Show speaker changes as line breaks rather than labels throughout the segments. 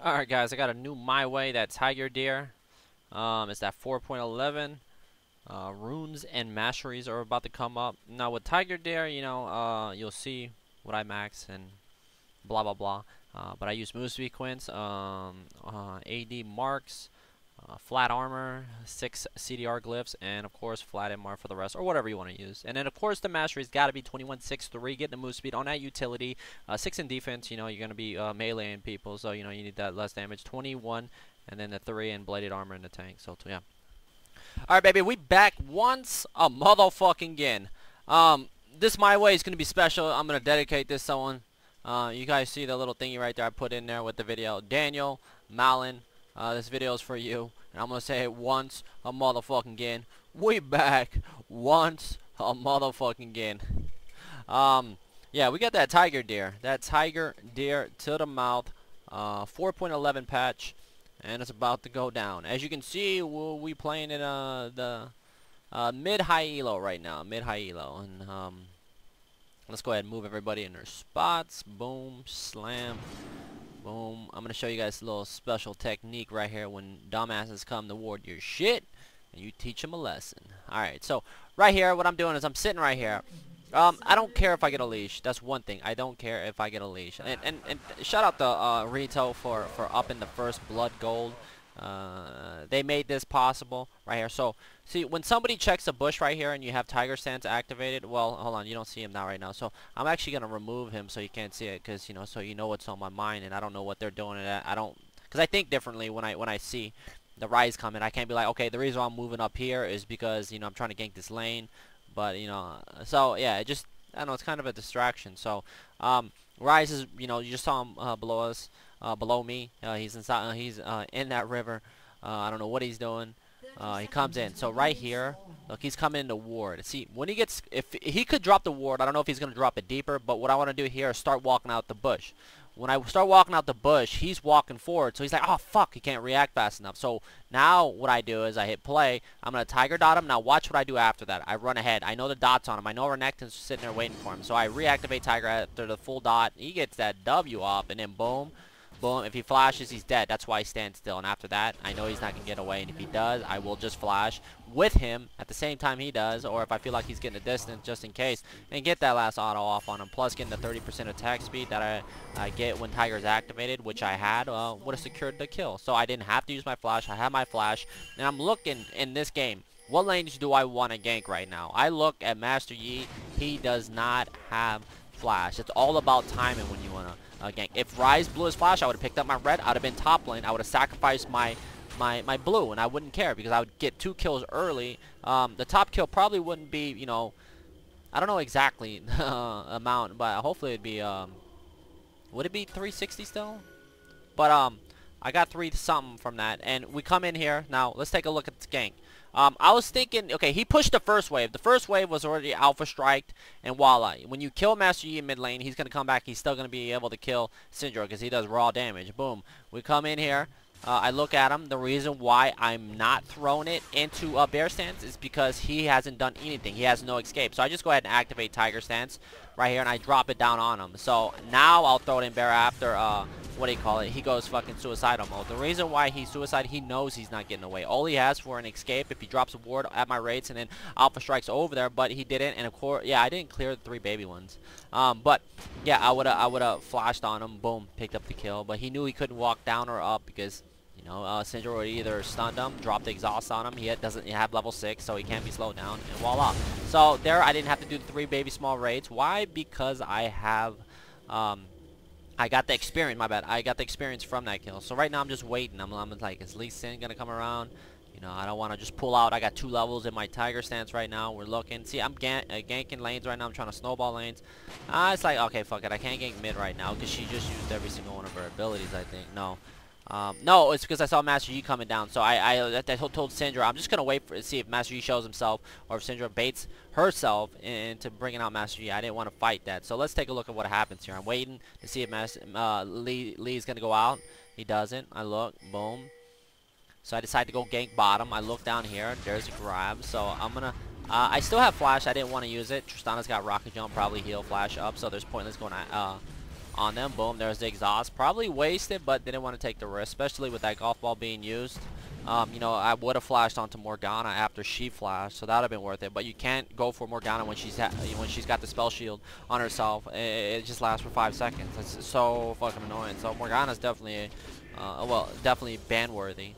Alright guys, I got a new My Way, that Tigerdyr. It's that 4.11. Runes and masteries are about to come up. Now with Tigerdyr, you'll see what I max and blah blah blah. But I use move sequence, AD marks, flat armor, 6 CDR glyphs, and of course flat MR for the rest, or whatever you want to use. And then of course the mastery's got to be 21.63, getting the move speed on that utility. 6 in defense, you're going to be meleeing people, so you need that less damage. 21, and then the 3 in bladed armor in the tank. So yeah. Alright baby, we back once a motherfucking again. This My Way is going to be special. I'm going to dedicate this to someone. You guys see the little thingy right there I put in there with the video. Daniel Malin. This video is for you, and I'm gonna say it once a motherfucking again. We back once a motherfucking again. Yeah, we got that Tigerdyr. That Tigerdyr to the mouth, 4.11 patch, and it's about to go down. As you can see, we playing in the mid-high elo right now, mid-high elo, and let's go ahead and move everybody in their spots. Boom, slam. Boom. I'm going to show you guys a little special technique right here when dumbasses come to ward your shit and you teach them a lesson. Alright, so right here what I'm doing is I'm sitting right here. I don't care if I get a leash. That's one thing. I don't care if I get a leash. And shout out to Rito for upping the first blood gold. They made this possible right here. So see, when somebody checks a bush right here and you have Tiger Stance activated, well, hold on, you don't see him now right now, so I'm actually gonna remove him so you can't see it, because so you know what's on my mind, and I don't know what they're doing. I don't, because I think differently when I see the rise coming. I can't be like, okay, the reason why I'm moving up here is because I'm trying to gank this lane, but so yeah, it just, I don't know, it's kind of a distraction. So Rise is, you just saw him below us. Below me, he's inside. He's in that river. I don't know what he's doing. He comes in. So right here, look, he's coming into ward. See, when he gets, if he could drop the ward, I don't know if he's gonna drop it deeper. But what I want to do here is start walking out the bush. When I start walking out the bush, he's walking forward. So he's like, oh fuck, he can't react fast enough. So now what I do is I hit play. I'm gonna Tiger dot him. Now watch what I do after that. I run ahead. I know the dot's on him. I know Renekton's sitting there waiting for him. So I reactivate Tiger after the full dot. He gets that W up, and then boom. Boom, if he flashes, he's dead. That's why he stands still. And after that, I know he's not going to get away. And if he does, I will just flash with him at the same time he does. Or if I feel like he's getting a distance, just in case. And get that last auto off on him. Plus getting the 30% attack speed that I get when Tiger's activated, which I had, would have secured the kill. So I didn't have to use my flash. I had my flash. And I'm looking in this game. What lanes do I want to gank right now? I look at Master Yi. He does not have flash. It's all about timing when you want to gank. If Rise blew his flash, I would have picked up my red. I would have been top lane. I would have sacrificed my blue, and I wouldn't care because I would get 2 kills early. The top kill probably wouldn't be, I don't know exactly the amount, but hopefully it'd be, would it be 360 still? But I got 3 something from that, and we come in here. Now let's take a look at this gank. I was thinking, okay, he pushed the first wave. The first wave was already alpha striked, and voila. When you kill Master Yi in mid lane, he's going to come back. He's still going to be able to kill Syndra because he does raw damage. Boom. We come in here. I look at him. The reason why I'm not throwing it into a bear stance is because he hasn't done anything. He has no escape. So I just go ahead and activate Tiger Stance right here, and I drop it down on him. So now I'll throw it in bear after, what do you call it? He goes fucking suicidal mode. The reason why he's suicide, he knows he's not getting away. All he has for an escape, if he drops a ward at my rates and then alpha strikes over there, but he didn't. And of course, yeah, I didn't clear the 3 baby ones. But yeah, I would have flashed on him. Boom, picked up the kill. But he knew he couldn't walk down or up because Syndra would either stunned him, dropped the exhaust on him. He doesn't have level 6, so he can't be slowed down, and voila. So there, I didn't have to do the 3 baby small raids. Why? Because I have, I got the experience. My bad. I got the experience from that kill. So right now I'm just waiting. I'm like, is Lee Sin gonna come around? I don't want to just pull out. I got 2 levels in my Tiger Stance right now. We're looking. See, I'm ganking lanes right now. I'm trying to snowball lanes. It's like, okay, fuck it. I can't gank mid right now because she just used every single one of her abilities, I think. No, it's because I saw Master Yi coming down. So I told Syndra, I'm just going to wait to see if Master Yi shows himself or if Syndra baits herself into bringing out Master Yi. I didn't want to fight that. So let's take a look at what happens here. I'm waiting to see if Lee's going to go out. He doesn't. I look. Boom. So I decide to go gank bottom. I look down here. There's a grab. So I'm going to... I still have flash. I didn't want to use it. Tristana's got rocket jump. Probably heal flash up. So there's pointless going on them. Boom, there's the exhaust. Probably wasted, but didn't want to take the risk, especially with that golf ball being used. You know, I would have flashed onto Morgana after she flashed, so that would have been worth it. But you can't go for Morgana when she's got the spell shield on herself. It just lasts for 5 seconds. It's so fucking annoying. So Morgana's definitely, well, definitely ban worthy.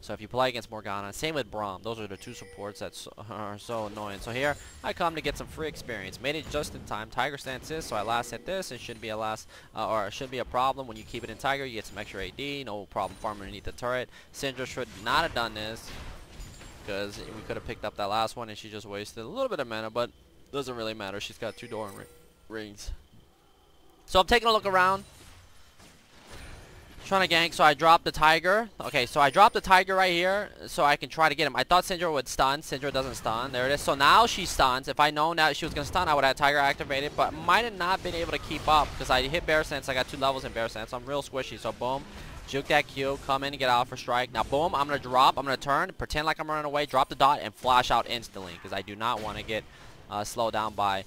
So if you play against Morgana, same with Braum. Those are the two supports that are so annoying. So here I come to get some free experience. Made it just in time. Tiger stance is, so I last hit this. It shouldn't be a or it shouldn't be a problem when you keep it in Tiger. You get some extra AD. No problem farming underneath the turret. Syndra should not have done this because we could have picked up that last one and she just wasted a little bit of mana, but doesn't really matter. She's got 2 door rings. So I'm taking a look around. Trying to gank, so I dropped the Tiger. Okay, so I dropped the Tiger right here so I can try to get him. I thought Syndra would stun. Syndra doesn't stun. There it is. So now she stuns. If I known that she was going to stun, I would have Tiger activated, but might have not been able to keep up because I hit Bear Sense. I got 2 levels in Bear Sense. So I'm real squishy. So boom, juke that Q, come in and get out for strike. Now boom, I'm going to drop. I'm going to turn, pretend like I'm running away, drop the dot, and flash out instantly because I do not want to get slowed down by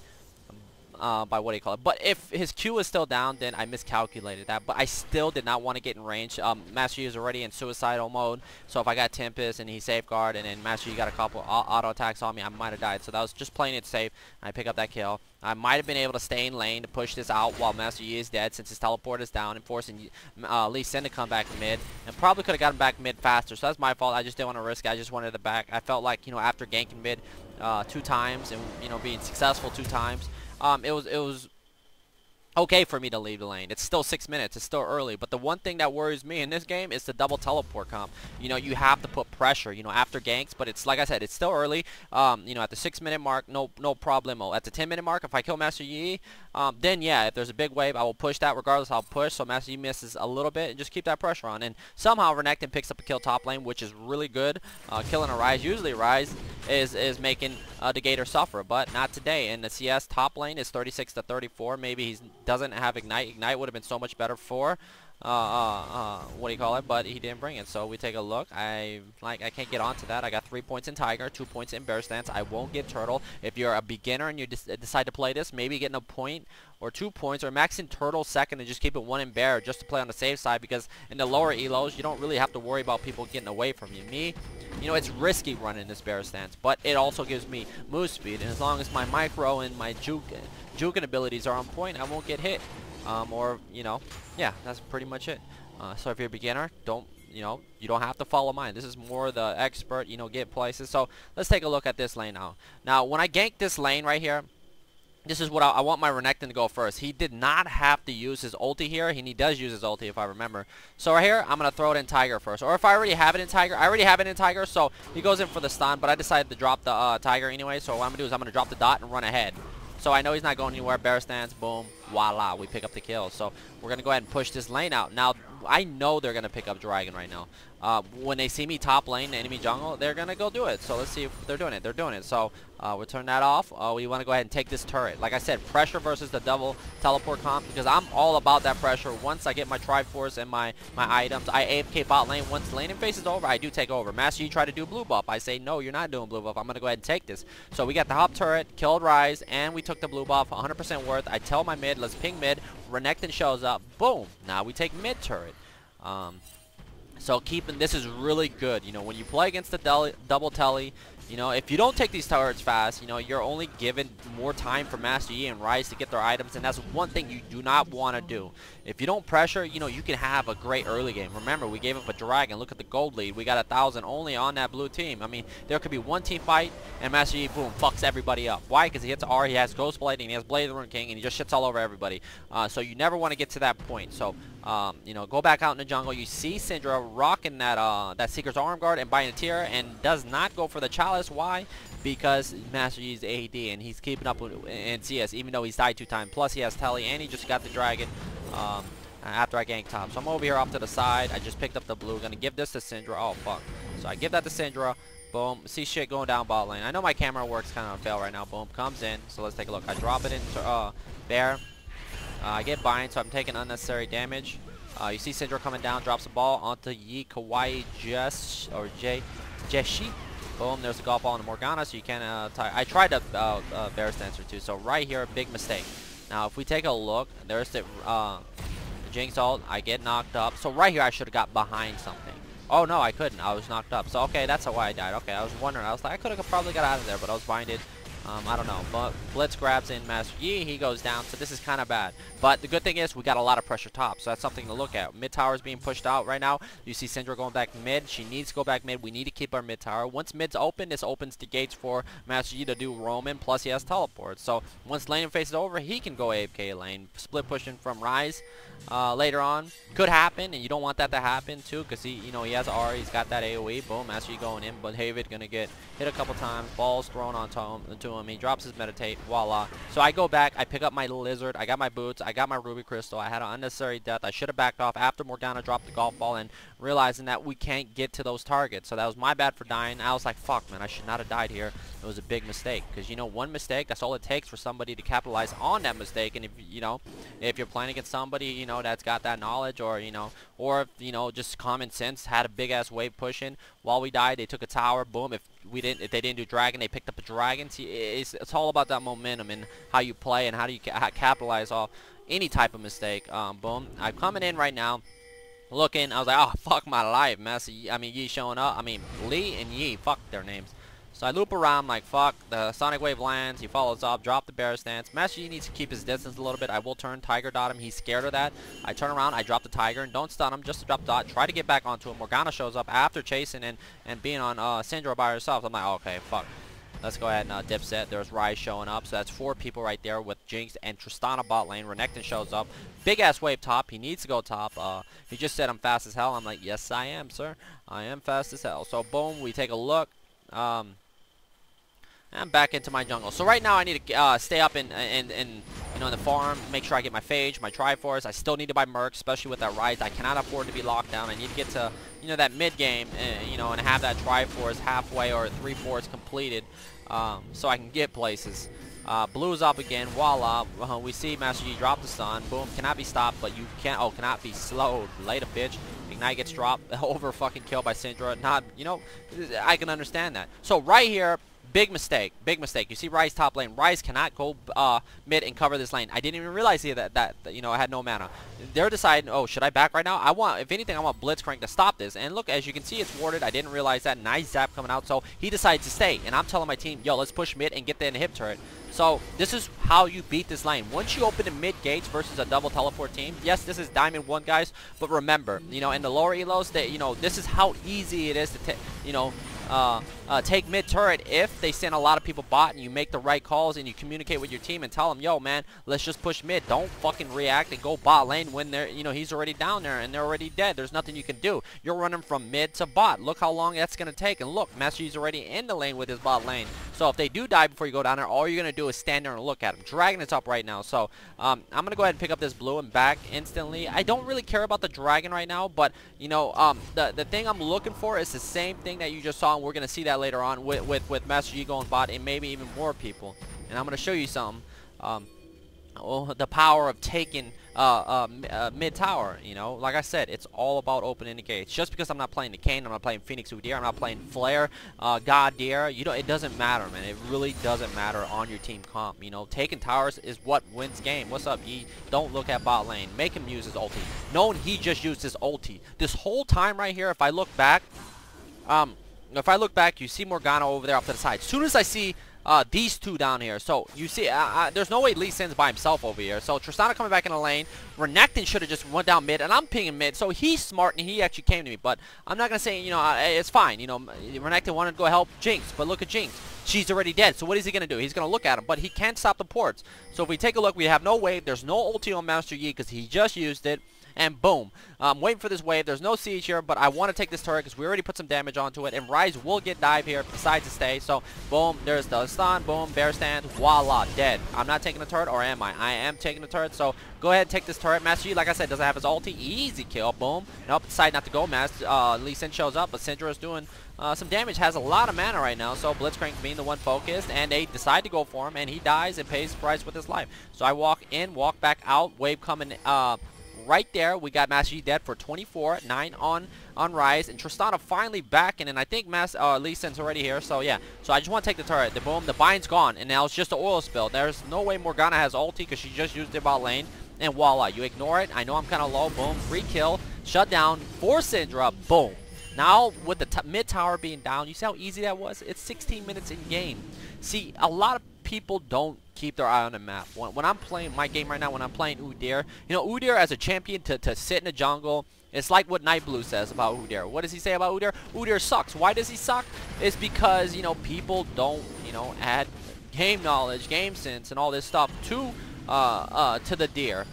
what do you call it? But if his Q is still down, then I miscalculated that. But I still did not want to get in range. Master Yi is already in suicidal mode, so if I got Tempest and he safeguard, and then Master Yi got a couple auto attacks on me, I might have died. So that was just playing it safe. I pick up that kill. I might have been able to stay in lane to push this out while Master Yi is dead, since his teleport is down, and forcing Lee Sin to come back mid, and probably could have gotten back mid faster. So that's my fault. I just didn't want to risk it. I just wanted the back. I felt like, you know, after ganking mid 2 times and, you know, being successful 2 times, it was okay for me to leave the lane. It's still 6 minutes. It's still early. But the one thing that worries me in this game is the double teleport comp. You know, you have to put pressure, you know, after ganks. But it's, like I said, it's still early. You know, at the 6-minute mark, no problemo. At the 10-minute mark, if I kill Master Yi, then yeah, if there's a big wave, I will push that regardless. I'll push so Master Yi misses a little bit and just keep that pressure on. And somehow Renekton picks up a kill top lane, which is really good. Killing a Ryze. Usually Ryze is making the Gator suffer, but not today. And the CS top lane is 36 to 34. Maybe he doesn't have Ignite. Ignite would have been so much better for what do you call it, but he didn't bring it. So we take a look. I can't get onto that. I got 3 points in Tiger, 2 points in Bear Stance. I won't get Turtle. If you're a beginner and you decide to play this, maybe getting a point or 2 points, or maxing Turtle second and just keep it 1 in Bear just to play on the safe side, because in the lower elos you don't really have to worry about people getting away from you. Me, you know, it's risky running this Bear Stance, but it also gives me move speed, and as long as my micro and my juking abilities are on point, I won't get hit. Or, you know, yeah, that's pretty much it. So if you're a beginner, you don't have to follow mine. This is more the expert, you know, get places. So let's take a look at this lane now. Now, when I gank this lane right here, this is what I want my Renekton to go first. He did not have to use his ulti here, and he does use his ulti if I remember. So right here, I'm going to throw it in Tiger first. Or if I already have it in Tiger, I already have it in Tiger, so he goes in for the stun, but I decided to drop the Tiger anyway. So what I'm going to do is I'm going to drop the dot and run ahead. So I know he's not going anywhere. Bear Stance, boom, voila, we pick up the kill. So we're going to go ahead and push this lane out. Now, I know they're going to pick up Dragon right now. When they see me top lane, enemy jungle, they're going to go do it. So let's see if they're doing it. They're doing it. So we'll turn that off. We want to go ahead and take this turret. Like I said, pressure versus the double teleport comp, because I'm all about that pressure. Once I get my Triforce and my items, I AFK bot lane. Once laning phase is over, I do take over. Master Yi try to do blue buff. I say, no, you're not doing blue buff. I'm going to go ahead and take this. So we got the hop turret, killed Ryze, and we took the blue buff, 100% worth. I tell my mid, let's ping mid. Renekton shows up. Boom. Now we take mid turret. So this is really good. You know, when you play against the double telly, you know, if you don't take these turrets fast, you know, you're only given more time for Master Yi and Ryze to get their items, and that's one thing you do not want to do. If you don't pressure, you know, you can have a great early game. Remember, we gave up a dragon. Look at the gold lead. We got 1,000 only on that blue team. I mean, there could be one team fight, and Master Yi, boom, fucks everybody up. Why? Because he hits R, he has Ghost Blade, and he has Blade of the Rune King, and he just shits all over everybody. So you never want to get to that point. So, you know, go back out in the jungle. You see Syndra rocking that Seeker's Arm Guard and buying a tier, and does not go for the Chalice. Why? Because Master Yi's AD, and he's keeping up in CS, even though he's died 2 times. Plus, he has Telly, and he just got the dragon after I gank top. So I'm over here off to the side. I just picked up the blue. Gonna give this to Syndra. Oh, fuck. So I give that to Syndra. Boom. See shit going down bot lane. I know my camera works kind of on fail right now. Boom. Comes in. So let's take a look. I drop it into Bear. I get bind, so I'm taking unnecessary damage. You see Syndra coming down, drops the ball onto Yi Kawaii Jeshi. Boom, there's a golf ball on the Morgana, so you can I tried to Bear Stancer too, so right here, big mistake. Now, if we take a look, there's the Jinx ult. I get knocked up. So right here, I should have got behind something. Oh, no, I couldn't. I was knocked up. So, okay, that's why I died. Okay, I was wondering. I was like, I could have probably got out of there, but I was blinded. I don't know, but Blitz grabs in Master Yi, he goes down, so this is kind of bad. But the good thing is we got a lot of pressure top, so that's something to look at. Mid tower is being pushed out right now. You see Syndra going back mid. She needs to go back mid. We need to keep our mid tower. Once mid's open, this opens the gates for Master Yi to do roaming, plus he has teleport. So once lane phase is over, he can go AFK lane. Split pushing from Ryze later on. Could happen, and you don't want that to happen too, because he, you know, he has R, he's got that AoE. Boom, Master Yi going in, but Havid gonna get hit a couple times. Balls thrown onto him. He drops his meditate. Voila. So I go back. I pick up my lizard. I got my boots. I got my ruby crystal. I had an unnecessary death. I should have backed off after Morgana dropped the golf ball and realizing that we can't get to those targets. So that was my bad for dying. I was like, fuck, man, I should not have died here. It was a big mistake, because you know, one mistake, that's all it takes for somebody to capitalize on that mistake. And if you know, if you're playing against somebody, you know, that's got that knowledge, or you know, or if, you know, just common sense, had a big ass wave pushing while we died, they took a tower. Boom. If they didn't do dragon, they picked up a dragon. See, it's all about that momentum and how you play and how do you capitalize off any type of mistake. Boom. I'm coming in right now. Looking, I was like, oh, fuck my life, Master. I mean, Yi showing up. I mean, Lee and Yi, fuck their names. So I loop around like, fuck, the Sonic Wave lands, he follows up, drop the bear stance. Master Yi needs to keep his distance a little bit. I will turn Tiger dot him, he's scared of that. I turn around, I drop the Tiger, and don't stun him, just to drop the dot. Try to get back onto him. Morgana shows up after chasing and being on Syndra by herself. I'm like, okay, fuck. Let's go ahead and dip set. There's Ryze showing up. So that's 4 people right there with Jinx and Tristana bot lane. Renekton shows up. Big ass wave top. He needs to go top. He just said I'm fast as hell. I'm like, yes, I am, sir. I am fast as hell. So boom, we take a look. I'm back into my jungle. So right now I need to stay up in you know, in the farm, make sure I get my Phage, my Triforce. I still need to buy Mercs, especially with that Ryze. I cannot afford to be locked down. I need to get to, you know, that mid game, you know, and have that Triforce halfway or 3/4 completed, so I can get places. Blue's up again. Voila. We see Master Yi drop the stun. Boom. Cannot be stopped, but you can't. Oh, cannot be slowed. Later, bitch. Ignite gets dropped. Over fucking killed by Syndra. Not, you know, I can understand that. So right here, big mistake. Big mistake. You see Ryze top lane. Ryze cannot go mid and cover this lane. I didn't even realize here that you know, I had no mana. They're deciding, oh, should I back right now? I want, if anything, I want Blitzcrank to stop this. And look, as you can see, it's warded. I didn't realize that. Nice zap coming out. So he decides to stay. And I'm telling my team, yo, let's push mid and get the inhib turret. So this is how you beat this lane. Once you open the mid gates versus a double teleport team, yes, this is Diamond 1, guys. But remember, you know, in the lower elos, you know, this is how easy it is to, you know, take mid turret if they send a lot of people bot and you make the right calls and you communicate with your team and tell them, yo, man, let's just push mid. Don't fucking react and go bot lane when they're, you know, he's already down there and they're already dead. There's nothing you can do. You're running from mid to bot. Look how long that's going to take. And look, Master Yi's already in the lane with his bot lane. So if they do die before you go down there, all you're going to do is stand there and look at him. Dragon is up right now. So I'm going to go ahead and pick up this blue and back instantly. I don't really care about the dragon right now, but, you know, the thing I'm looking for is the same thing that you just saw, and we're going to see that later on with Master Yi going bot and maybe even more people. And I'm going to show you something. The power of taking mid tower. You know, like I said, it's all about opening the gates. Just because I'm not playing the Kane, I'm not playing Phoenix UDYR, I'm not playing Flare, UDYR, you know, it doesn't matter, man. It really doesn't matter on your team comp. You know, taking towers is what wins game. What's up, Yi? Don't look at bot lane. Make him use his ulti. Knowing he just used his ulti this whole time right here. If I look back, you see Morgana over there off to the side. As soon as I see these two down here, so you see, there's no way Lee Sin's by himself over here. So Tristana coming back in the lane. Renekton should have just went down mid, and I'm pinging mid. So he's smart, and he actually came to me. But I'm not gonna say, you know, it's fine. You know, Renekton wanted to go help Jinx, but look at Jinx. She's already dead. So what is he gonna do? He's gonna look at him, but he can't stop the ports. So if we take a look, we have no wave. There's no ulti on Master Yi because he just used it. And boom, I'm waiting for this wave. There's no siege here, but I want to take this turret because we already put some damage onto it. And Ryze will get dive here, decides to stay. So boom, there's the stun. Boom, bear stand. Voila, dead. I'm not taking the turret, or am I? I am taking the turret. So go ahead and take this turret. Master Yi, like I said, doesn't have his ulti. Easy kill. Boom. Nope, decide not to go. Lee Sin shows up, but Syndra is doing some damage. Has a lot of mana right now. So Blitzcrank being the one focused, and they decide to go for him, and he dies and pays the price with his life. So I walk in, walk back out. Wave coming right there, we got Master Yi dead for 24, 9 on Rise, and Tristana finally backing, and I think Lee Sin's already here, so yeah. So I just want to take the turret. The boom, the bind's gone, and now it's just an oil spill. There's no way Morgana has ulti because she just used it bot lane, and voila, you ignore it. I know I'm kind of low, boom, free kill, shut down, force Syndra, boom. Now, with the mid tower being down, you see how easy that was? It's 16 minutes in game. See, a lot of people don't keep their eye on the map. When I'm playing my game right now, when I'm playing UDYR, you know, UDYR as a champion to sit in the jungle, it's like what Nightblue says about UDYR. What does he say about UDYR? UDYR sucks. Why does he suck? It's because, you know, people don't, you know, add game knowledge, game sense, and all this stuff to the Dyr.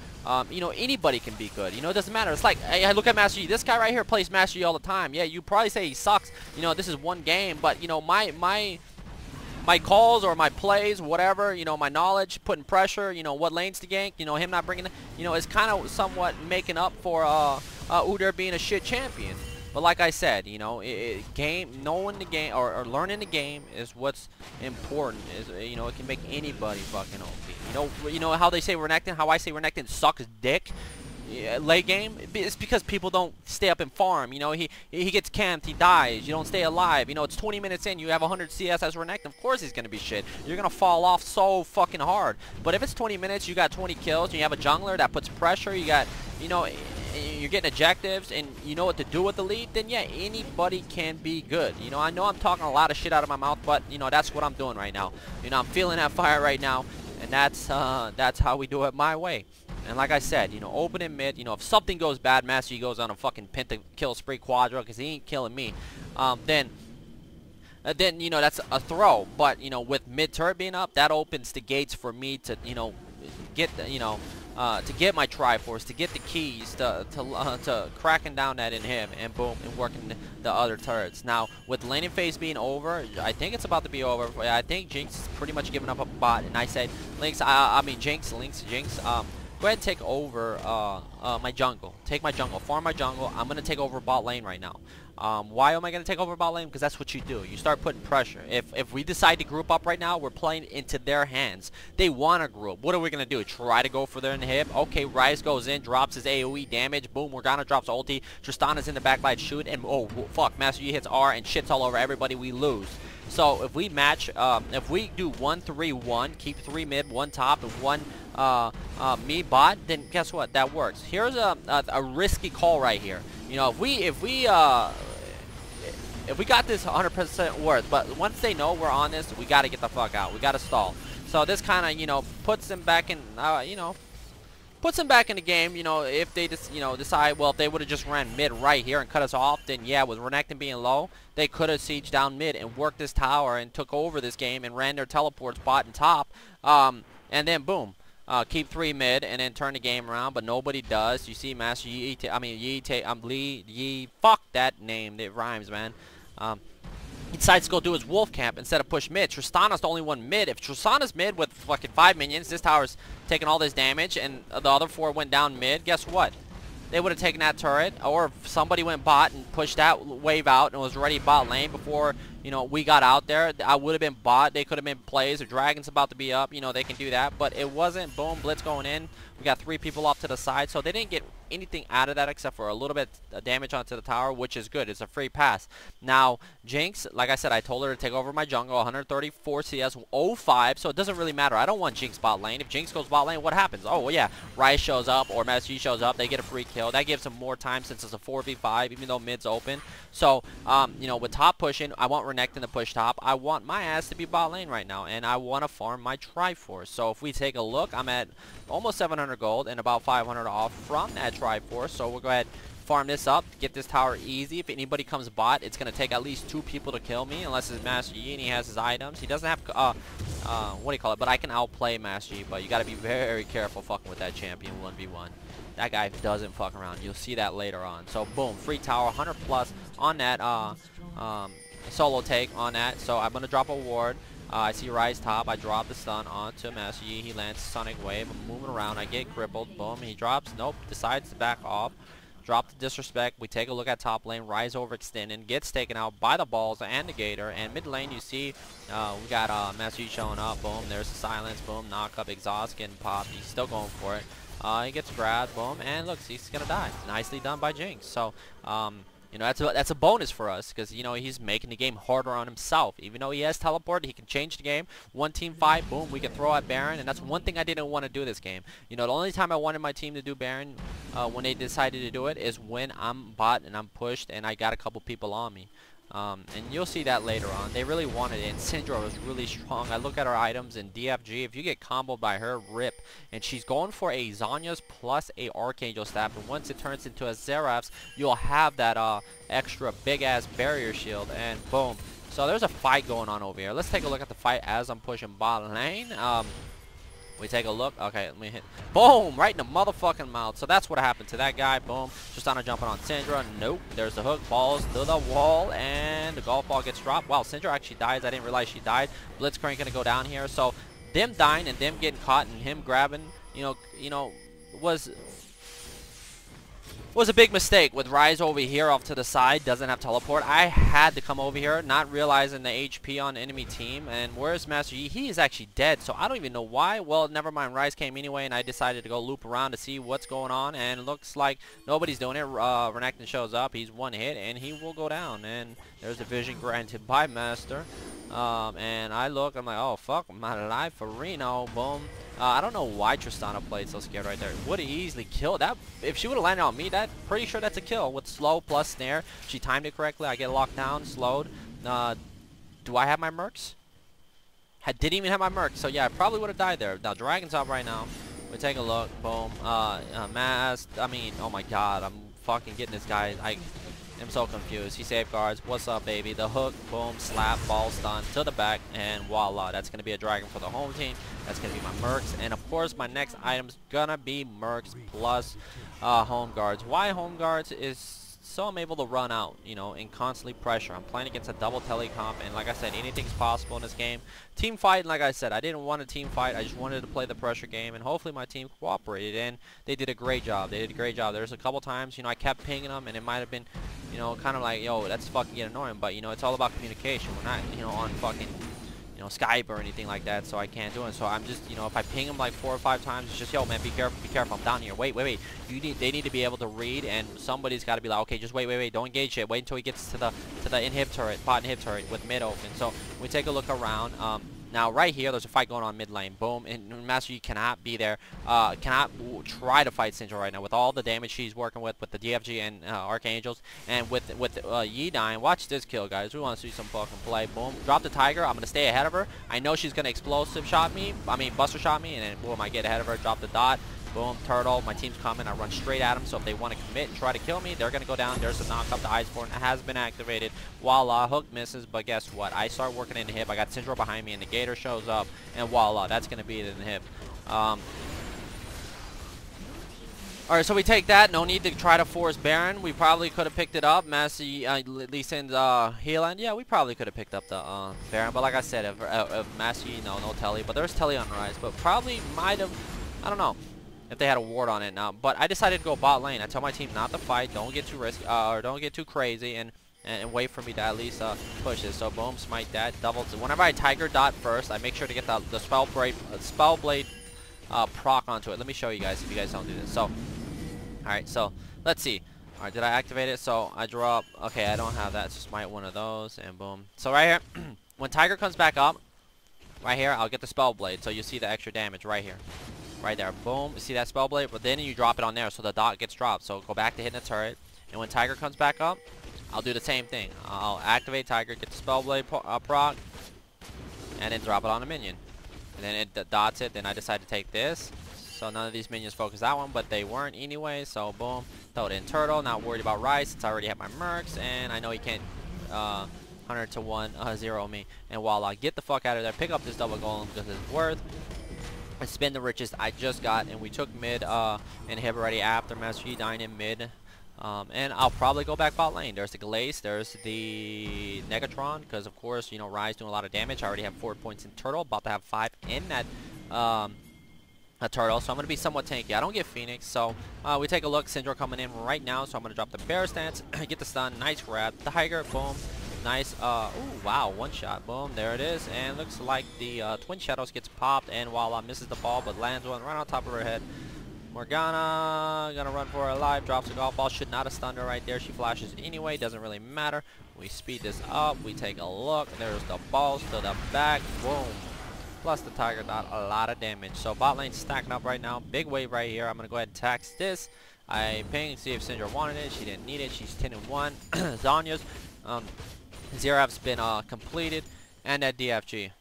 You know, anybody can be good. You know, it doesn't matter. It's like, hey, I look at Master Yi. This guy right here plays Master Yi all the time. Yeah, you probably say he sucks. You know, this is one game, but you know, my calls or my plays, whatever, you know, my knowledge, putting pressure, you know, what lanes to gank, you know, him not bringing, you know, is kind of somewhat making up for UDYR being a shit champion. But like I said, you know, knowing the game or learning the game is what's important. Is, you know, it can make anybody fucking OP. You know how they say Renekton, how I say Renekton sucks dick. Late game, it's because people don't stay up and farm. You know, he gets camped, he dies, you don't stay alive. You know, it's 20 minutes in, you have 100 CS as Renekton, of course he's gonna be shit. You're gonna fall off so fucking hard. But if it's 20 minutes, you got 20 kills, and you have a jungler that puts pressure, you got, you know, you're getting objectives, and you know what to do with the lead, then yeah, anybody can be good. You know, I know I'm talking a lot of shit out of my mouth, but you know, that's what I'm doing right now. You know, I'm feeling that fire right now, and that's how we do it my way. And like I said, you know, open and mid, you know, if something goes bad, Master Yi goes on a fucking penta kill spree quadra, because he ain't killing me, then you know, that's a throw. But you know, with mid turret being up, that opens the gates for me to, you know, get the, you know, to get my Triforce, to get the keys, to cracking down that inhib, and boom, and working the other turrets. Now, with laning phase being over, I think it's about to be over. I think Jinx is pretty much giving up a bot, and I said, Jinx, go ahead and take over my jungle. Take my jungle. Farm my jungle. I'm going to take over bot lane right now. Why am I going to take over bot lane? Because that's what you do. You start putting pressure. If we decide to group up right now, we're playing into their hands. They want to group. What are we going to do? Try to go for their inhib? Okay, Rise goes in, drops his AoE damage. Boom, Morgana drops ulti. Tristana's in the backline, shoot, and oh, fuck. Master Yi hits R and shits all over everybody. We lose. So if we match, if we do 1-3-1, keep 3 mid, 1 top, and 1 me bot, then guess what? That works. Here's a risky call right here. You know, if we got this 100% worth, but once they know we're on this, we got to get the fuck out. We got to stall. So this kind of, you know, puts them back in, you know, puts them back in the game. You know, if they just, you know, decide, well, if they would have just ran mid right here and cut us off, then yeah, with Renekton being low, they could have sieged down mid and worked this tower and took over this game and ran their teleports bot and top, and then boom. Keep 3 mid and then turn the game around, but nobody does. You see Master Yi, Yi, fuck that name, it rhymes, man. He decides to go do his wolf camp instead of push mid. Tristana's the only one mid. If Tristana's mid with fucking 5 minions, this tower's taking all this damage, and the other 4 went down mid, guess what? They would have taken that turret, or if somebody went bot and pushed that wave out and was ready bot lane before, you know, we got out there, I would have been bot. They could have been plays. The dragon's about to be up, you know, they can do that, but it wasn't. Boom, blitz going in. We got 3 people off to the side, so they didn't get anything out of that except for a little bit of damage onto the tower, which is good. It's a free pass. Now, Jinx, like I said, I told her to take over my jungle, 134 CS, 05, so it doesn't really matter. I don't want Jinx bot lane. If Jinx goes bot lane, what happens? Oh, well, yeah, Rice shows up or Master Yi shows up. They get a free kill. That gives them more time since it's a 4v5, even though mid's open. So, you know, with top pushing, I want Renekton to push top. I want my ass to be bot lane right now, and I want to farm my Triforce. So if we take a look, I'm at almost 700 gold and about 500 off from that Triforce. So we'll go ahead, farm this up, get this tower easy. If anybody comes bot, it's going to take at least 2 people to kill me, unless it's Master Yi and he has his items. He doesn't have, what do you call it, but I can outplay Master Yi, but you got to be very careful fucking with that champion 1v1. That guy doesn't fuck around. You'll see that later on. So boom, free tower, 100 plus on that solo take on that. So I'm going to drop a ward. I see Rise top. I drop the stun onto Master Yi. He lands Sonic Wave. I'm moving around. I get crippled. Boom. He drops. Nope. Decides to back off. Drop the disrespect. We take a look at top lane. Rise overextending. Gets taken out by the balls and the Gator. And mid lane, you see we got Master Yi showing up. Boom. There's the silence. Boom. Knock up. Exhaust getting popped. He's still going for it. He gets grabbed, boom, and looks, he's gonna die. Nicely done by Jinx. So, you know, that's a bonus for us because, you know, he's making the game harder on himself. Even though he has teleport, he can change the game. One team fight, boom, we can throw at Baron, and that's one thing I didn't want to do this game. You know, the only time I wanted my team to do Baron when they decided to do it is when I'm bot and I'm pushed and I got a couple people on me. And you'll see that later on. They really wanted it, and Syndra was really strong. I look at her items in DFG. If you get comboed by her, rip. And she's going for a Zhonya's plus a Archangel staff. And once it turns into a SirhcEz, you'll have that extra big-ass barrier shield. And boom. So there's a fight going on over here. Let's take a look at the fight as I'm pushing bot lane. We take a look. Okay, let me hit. Boom! Right in the motherfucking mouth. So that's what happened to that guy. Boom. Just on a jumping on Syndra. Nope. There's the hook. Falls to the wall. And the golf ball gets dropped. Wow, Syndra actually dies. I didn't realize she died. Blitzcrank gonna go down here. So them dying and them getting caught and him grabbing, you know, was a big mistake with Ryze over here off to the side. Doesn't have teleport. I had to come over here, not realizing the HP on the enemy team. And where's Master Yi? He is actually dead, so I don't even know why. Well, never mind. Ryze came anyway, and I decided to go loop around to see what's going on. And it looks like nobody's doing it. Renekton shows up. He's one hit, and he will go down. And there's a vision granted by Master. And I look, I'm like, oh fuck, I'm not alive for Reno. Boom. I don't know why Tristana played so scared right there. Would have easily killed that. If she would have landed on me, that pretty sure that's a kill with slow plus snare. She timed it correctly. I get locked down, slowed. Do I have my mercs? Didn't even have my mercs. So yeah, I probably would have died there. Now Dragon's up right now. We take a look. Boom. Mask. I mean, oh my god, I'm fucking getting this guy. I'm so confused. He safeguards. What's up, baby? The hook, boom, slap, ball stun to the back, and voila. That's going to be a dragon for the home team. That's going to be my mercs. And, of course, my next item's going to be mercs plus home guards. Why home guards is so I'm able to run out, you know, and constantly pressure. I'm playing against a double telecomp, and like I said, anything's possible in this game. Team fight, like I said, I didn't want a team fight. I just wanted to play the pressure game, and hopefully my team cooperated, and they did a great job. They did a great job. There's a couple times, you know, I kept pinging them, and it might have been, you know, kind of like, yo, that's fucking get annoying, but, you know, it's all about communication. We're not, you know, on fucking, you know, Skype or anything like that, so I can't do it. So I'm just, you know, if I ping them like 4 or 5 times, it's just, yo, man, be careful, I'm down here. Wait. They need to be able to read, and somebody's got to be like, okay, just wait, don't engage it. Wait until he gets to the inhib turret, bot inhib turret with mid open. So we take a look around. Now right here, there's a fight going on mid lane. Boom, and Master Yi cannot be there. Cannot try to fight Syndra right now with all the damage she's working with the DFG and Archangels, and with Yi dying. Watch this kill, guys. We want to see some fucking play. Boom, drop the Tiger. I'm gonna stay ahead of her. I know she's gonna explosive shot me. Buster shot me, and then boom, I get ahead of her. Drop the dot. Boom, turtle. My team's coming. I run straight at them. So if they want to commit and try to kill me, they're going to go down. There's a knock up. The Iceborne has been activated. Voila, hook misses. But guess what? I start working in the hip. I got Syndra behind me, and the Gator shows up. And voila, that's going to be it in the hip. Alright, so we take that. No need to try to force Baron. We probably could have picked it up. Massey, Lee Sin's HAIRLINE. Yeah, we probably could have picked up the Baron. But like I said, if Massey, no telly. But there's telly on Rise. But probably might have, I don't know, if they had a ward on it now. But I decided to go bot lane. I tell my team not to fight. Don't get too risky, or don't get too crazy, and wait for me to at least push it. So boom, smite that. Double. Whenever I Tiger dot first, I make sure to get the spell blade proc onto it. Let me show you guys if you guys don't do this. So, alright, so let's see. Alright, did I activate it? So I drop. Okay, I don't have that. So smite one of those, and boom. So right here, when Tiger comes back up, right here, I'll get the spell blade. So you see the extra damage right here. Right there, boom. You see that spell blade? But then you drop it on there, so the dot gets dropped. So go back to hitting the turret, and when Tiger comes back up, I'll do the same thing. I'll activate Tiger, get the spell blade proc, and then drop it on a minion. And then it dots it. Then I decide to take this. So none of these minions focus that one, but they weren't anyway. So boom, throw it in turtle. Not worried about Rice since I already have my mercs, and I know he can't 100 to 1 0 me. And voila, get the fuck out of there. Pick up this double golem because it's worth. And spin the richest I just got, and we took mid and hib already after Master Yi dying in mid. And I'll probably go back bot lane. There's the Glaze, there's the Negatron, because of course, you know, Ryze doing a lot of damage. I already have 4 points in turtle, about to have 5 in that turtle, so I'm going to be somewhat tanky. I don't get Phoenix, so we take a look. Syndra coming in right now, so I'm going to drop the bear stance, get the stun, nice grab, the Tiger, boom. Nice, ooh, wow, one shot, boom, there it is, and looks like the Twin Shadows gets popped, and voila, misses the ball, but lands one right on top of her head. Morgana gonna run for her life. Drops a golf ball. Should not have stunned her right there. She flashes anyway. Doesn't really matter. We speed this up. We take a look. There's the balls to the back. Boom. Plus the Tiger got a lot of damage. So bot lane stacking up right now. Big wave right here. I'm gonna go ahead and tax this. I ping, see if Syndra wanted it. She didn't need it. She's 10-1. Zanya's ZRF's been completed, and that DFG.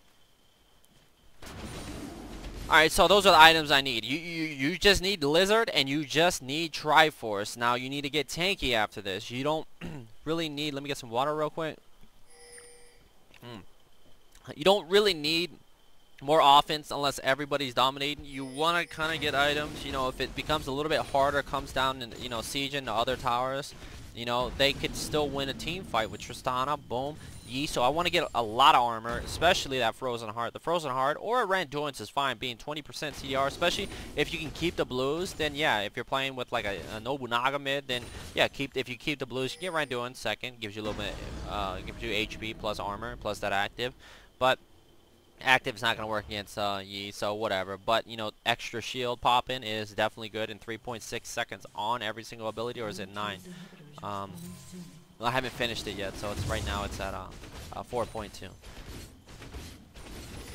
Alright, so those are the items I need. You just need Lizard, and you just need Triforce. Now you need to get tanky after this. You don't really need, let me get some water real quick. You don't really need more offense unless everybody's dominating. You want to kind of get items, you know, if it becomes a little bit harder, comes down and, you know, sieging the other towers, you know, they could still win a team fight with Tristana, boom, Yi. So I want to get a lot of armor, especially that Frozen Heart. The Frozen Heart or a Randuin's is fine, being 20% CDR, especially if you can keep the blues. Then yeah, if you're playing with like a Nobunaga mid, then yeah, if you keep the blues, you get Randuin second, gives you a little bit, gives you HP plus armor plus that active, but active is not going to work against Yi, so whatever. But you know, extra shield popping is definitely good in 3.6 seconds on every single ability, or is it 9? Well, I haven't finished it yet, so it's right now it's at 4.2.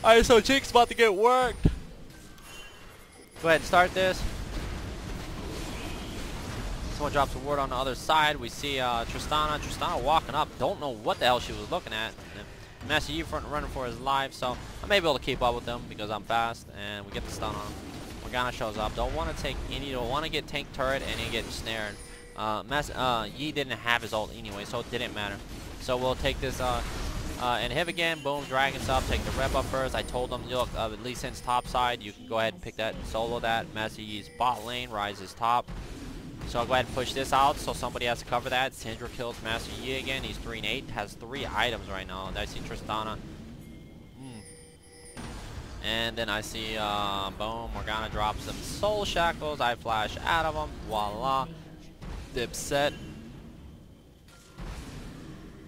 Alright, so Jinx about to get worked. Go ahead and start this. Someone drops a ward on the other side. We see Tristana walking up. Don't know what the hell she was looking at. Master Yi front running for his life, so I'm able to keep up with them because I'm fast, and we get the stun on him. Morgana shows up. Don't want to take any. Don't want to get tank turret and he gets snared. Yi didn't have his ult anyway, so it didn't matter. So we'll take this inhib again. Boom, dragons up. Take the rep up first. I told them, look, at least since top side, you can go ahead and pick that and solo that. Master Yi's bot lane, rises top. So I'll go ahead and push this out, so somebody has to cover that. Syndra kills Master Yi again. He's 3-8, has 3 items right now. And I see Tristana. And then I see, boom, Morgana drops some soul shackles. I flash out of them. Voila. Dipset.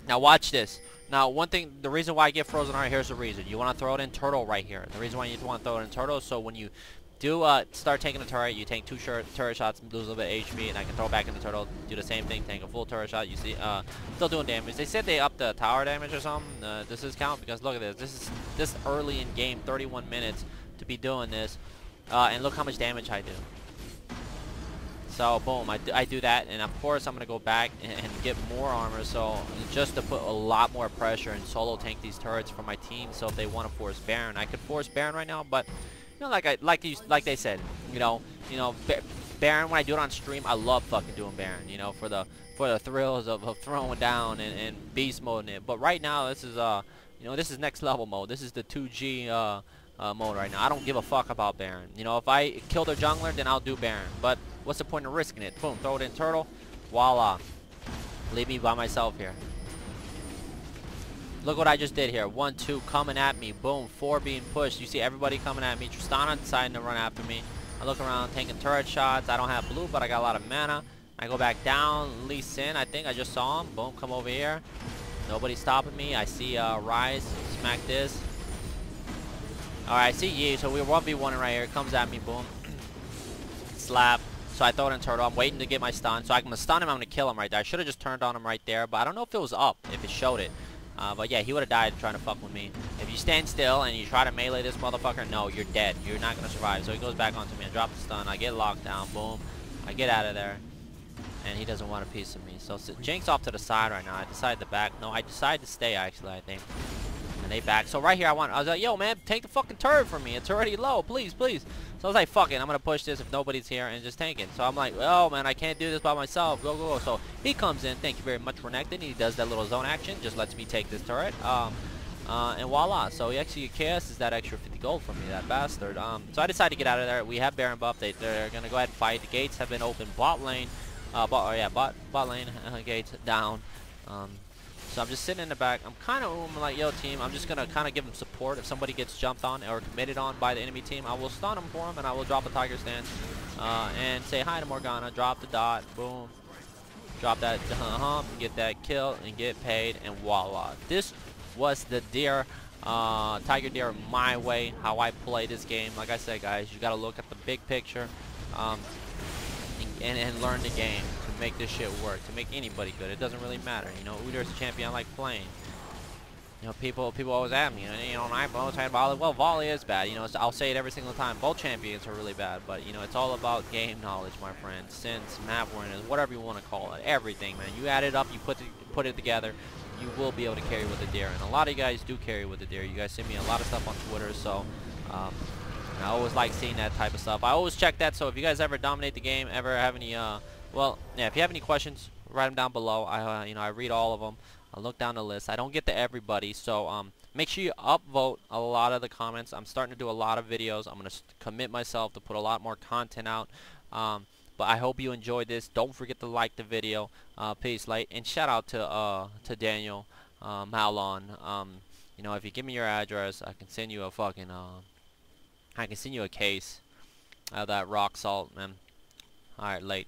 Now watch this. Now one thing, the reason why I get Frozen Heart, here's the reason. You want to throw it in Turtle right here. The reason why you want to throw it in Turtle, so when you do start taking a turret, you take 2 turret shots, lose a little bit of HP, and I can throw back in the turtle, do the same thing, take a full turret shot. You see, still doing damage. They said they upped the tower damage or something. This is count because look at this. This is this early in game, 31 minutes to be doing this, and look how much damage I do. So boom, I do that, and of course I'm gonna go back and get more armor. So just to put a lot more pressure and solo tank these turrets for my team. So if they want to force Baron, I could force Baron right now, but. You know, like they said, you know, Baron, when I do it on stream, I love fucking doing Baron, you know, for the thrills of throwing down and beast moding it. But right now, this is you know, this is next level mode. This is the 2G mode right now. I don't give a fuck about Baron. You know, if I kill their jungler, then I'll do Baron. But what's the point of risking it? Boom, throw it in turtle, voila, leave me by myself here. Look what I just did here. 1, 2 coming at me. Boom. 4 being pushed. You see everybody coming at me. Tristana deciding to run after me. I look around taking turret shots. I don't have blue, but I got a lot of mana. I go back down. Lee Sin, I think I just saw him. Boom. Come over here. Nobody's stopping me. I see Rise. Smack this. Alright, I see Yi. So we're 1v1 right here. Comes at me. Boom. Slap. So I throw it in turtle. I'm waiting to get my stun. So I'm going to stun him. I'm going to kill him right there. I should have just turned on him right there. But I don't know if it was up. If it showed it. But yeah, he would have died trying to fuck with me. If you stand still and you try to melee this motherfucker, no, you're dead. You're not going to survive. So he goes back onto me. I drop the stun. I get locked down. Boom. I get out of there. And he doesn't want a piece of me. So Jinx off to the side right now. I decide to back. No, I decide to stay, actually, I think. And they back. So right here, I was like, yo, man, take the fucking turret from me. It's already low. Please, please. So I was like, fuck it. I'm going to push this if nobody's here and just tank it. So I'm like, oh, man, I can't do this by myself. Go, go, go. So he comes in. Thank you very much, Renekton. He does that little zone action. Just lets me take this turret. And voila. So he actually chaoses that extra 50 gold from me, that bastard. So I decided to get out of there. We have Baron buff. They're going to go ahead and fight. The gates have been open. Bot lane. Bot lane. Gates down. So I'm just sitting in the back. I'm kind of like, yo, team, I'm just going to kind of give them support. If somebody gets jumped on or committed on by the enemy team, I will stun them for them, and I will drop a Tiger stance and say hi to Morgana. Drop the dot. Boom. Drop that hump, get that kill, and get paid, and voila. This was the Tigerdyr My Way, how I play this game. Like I said, guys, you got to look at the big picture. and learn the game to make this shit work, to make anybody good. It doesn't really matter. You know, UDYR's a champion I like playing. You know, people always ask me, you know, I talking volley. Well, volley is bad. You know, I'll say it every single time. Both champions are really bad, but you know, it's all about game knowledge, my friend. Sense, map awareness, whatever you want to call it. Everything, man. You add it up, you put it together, you will be able to carry with the deer. And a lot of you guys do carry with the deer. You guys send me a lot of stuff on Twitter, so I always like seeing that type of stuff. I always check that. So if you guys ever dominate the game, ever have any, well, yeah, if you have any questions, write them down below. You know, I read all of them. I look down the list. I don't get to everybody, so make sure you upvote a lot of the comments. I'm starting to do a lot of videos. I'm going to commit myself to put a lot more content out. But I hope you enjoyed this. Don't forget to like the video. Peace, light, and shout out to Daniel Malon. You know, if you give me your address, I can send you a fucking I can send you a case of that rock salt, man. All right, late.